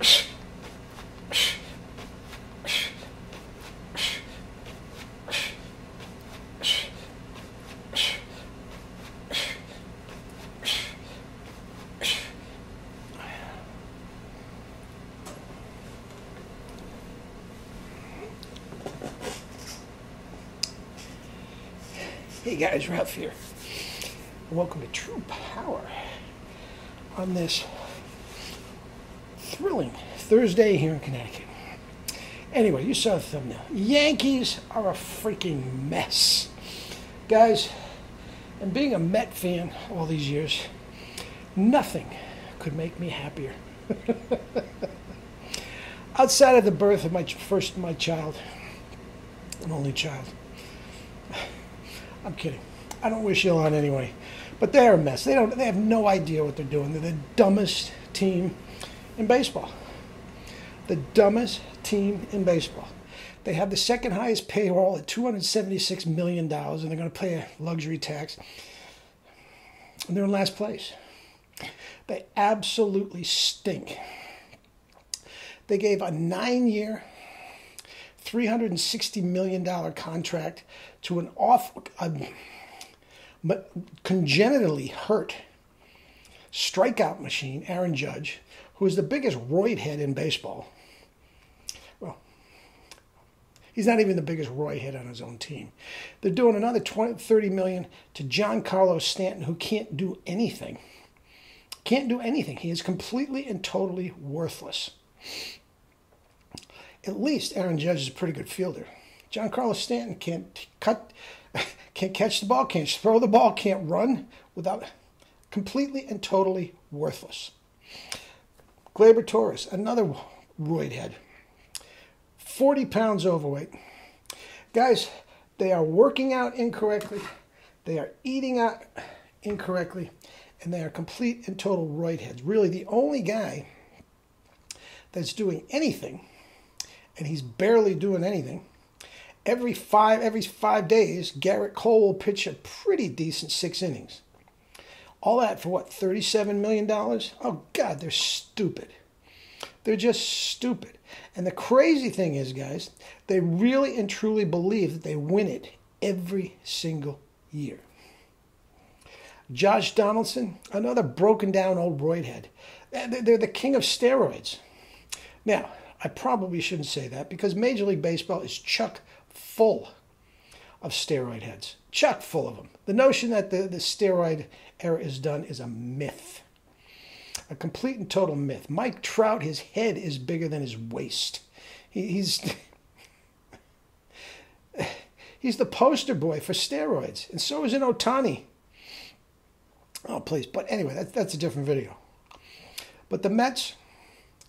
Hey guys, Ralph here. Welcome to True Power on this thrilling Thursday here in Connecticut. Anyway, you saw the thumbnail. Yankees are a freaking mess. Guys, and being a Met fan all these years, nothing could make me happier. Outside of the birth of my child, an only child. I'm kidding. I don't wish ill on anyway. But they're a mess. They have no idea what they're doing. They're the dumbest team in baseball. The dumbest team in baseball. They have the second highest payroll at $276 million, and they're going to pay a luxury tax. And they're in last place. They absolutely stink. They gave a 9-year, $360 million contract to an congenitally hurt strikeout machine, Aaron Judge, who is the biggest roid head in baseball. Well, he's not even the biggest roid head on his own team. They're doing another $30 million to Giancarlo Stanton, who can't do anything. Can't do anything. He is completely and totally worthless. At least Aaron Judge is a pretty good fielder. Giancarlo Stanton can't catch the ball, can't throw the ball, can't run, without completely and totally worthless. Gleyber Torres, another roid head, 40 pounds overweight. Guys, they are working out incorrectly, they are eating out incorrectly, and they are complete and total roid heads. Really, the only guy that's doing anything, and he's barely doing anything, every five days, Garrett Cole will pitch a pretty decent 6 innings. All that for what, $37 million? Oh, God, they're stupid. They're just stupid. And the crazy thing is, guys, they really and truly believe that they win it every single year. Josh Donaldson, another broken down old roid head. They're the king of steroids. Now, I probably shouldn't say that because Major League Baseball is chock full of steroid heads. Chock full of them. The notion that the steroid era is done is a myth. A complete and total myth. Mike Trout, his head is bigger than his waist. He's the poster boy for steroids. And so is an Ohtani. Oh, please. But anyway, that's a different video. But the Mets,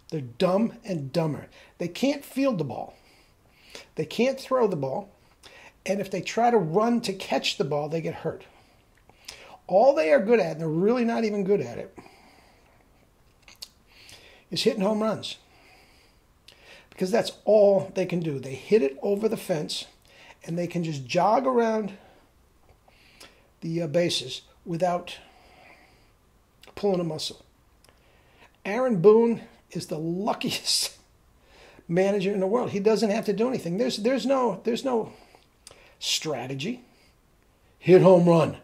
they're dumb and dumber. They can't field the ball. They can't throw the ball. And if they try to run to catch the ball, they get hurt. All they are good at, and they're really not even good at it, is hitting home runs. Because that's all they can do. They hit it over the fence, and they can just jog around the bases without pulling a muscle. Aaron Boone is the luckiest manager in the world. He doesn't have to do anything. There's no strategy. Hit home run.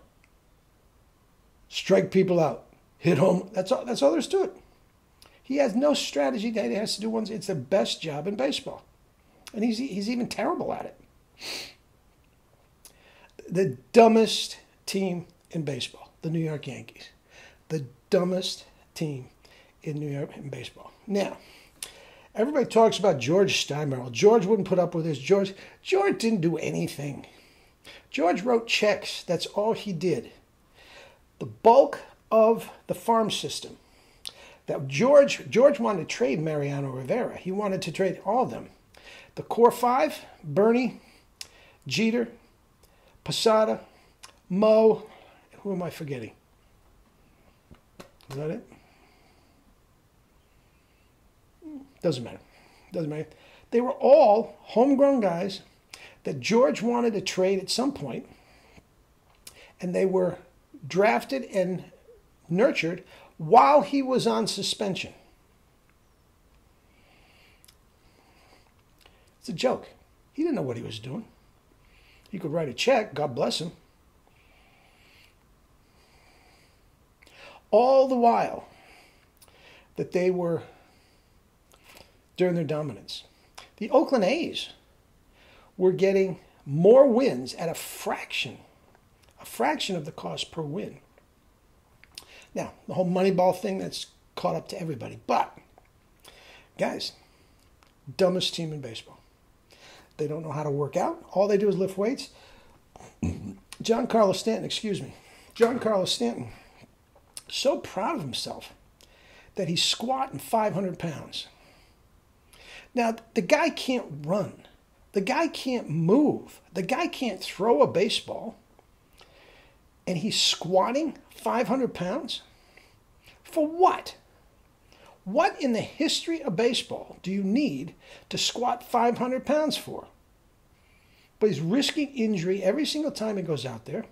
Strike people out. Hit home. That's all there is to it. He has no strategy that he has to do once. It's the best job in baseball. And he's even terrible at it. The dumbest team in baseball, the New York Yankees. The dumbest team in New York in baseball. Now, everybody talks about George Steinbrenner. George wouldn't put up with this. George didn't do anything. George wrote checks. That's all he did. The bulk of the farm system that George wanted to trade Mariano Rivera. He wanted to trade all of them. The core five: Bernie, Jeter, Posada, Mo. Who am I forgetting? Is that it? Doesn't matter. Doesn't matter. They were all homegrown guys that George wanted to trade at some point, and they were drafted and nurtured while he was on suspension. It's a joke. He didn't know what he was doing. He could write a check, God bless him. All the while that they were during their dominance, the Oakland A's were getting more wins at a fraction of the cost per win. Now, the whole Moneyball thing, that's caught up to everybody. But, guys, dumbest team in baseball. They don't know how to work out. All they do is lift weights. Giancarlo Stanton, so proud of himself that he's squatting 500 pounds. Now, the guy can't run. The guy can't move. The guy can't throw a baseball. And he's squatting 500 pounds? For what? What in the history of baseball do you need to squat 500 pounds for? But he's risking injury every single time he goes out there.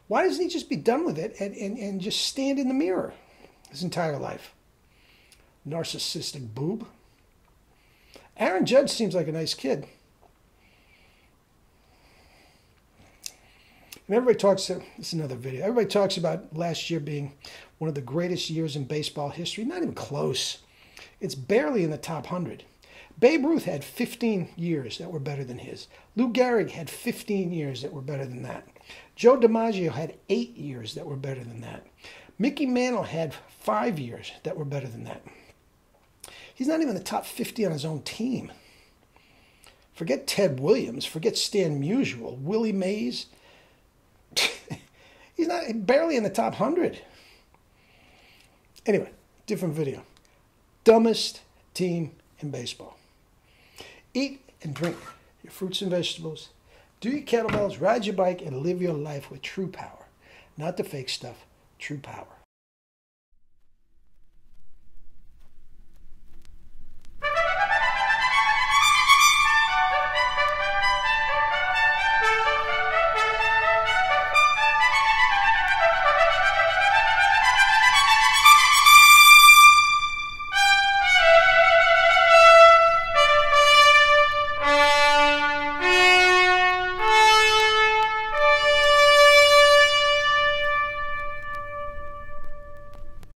Why doesn't he just be done with it and just stand in the mirror his entire life? Narcissistic boob. Aaron Judge seems like a nice kid. And everybody talks, this is another video, everybody talks about last year being one of the greatest years in baseball history. Not even close. It's barely in the top 100. Babe Ruth had 15 years that were better than his. Lou Gehrig had 15 years that were better than that. Joe DiMaggio had 8 years that were better than that. Mickey Mantle had 5 years that were better than that. He's not even in the top 50 on his own team. Forget Ted Williams. Forget Stan Musial. Willie Mays. He's not barely in the top 100. Anyway, different video. Dumbest team in baseball. Eat and drink your fruits and vegetables. Do your kettlebells, ride your bike, and live your life with true power. Not the fake stuff, true power.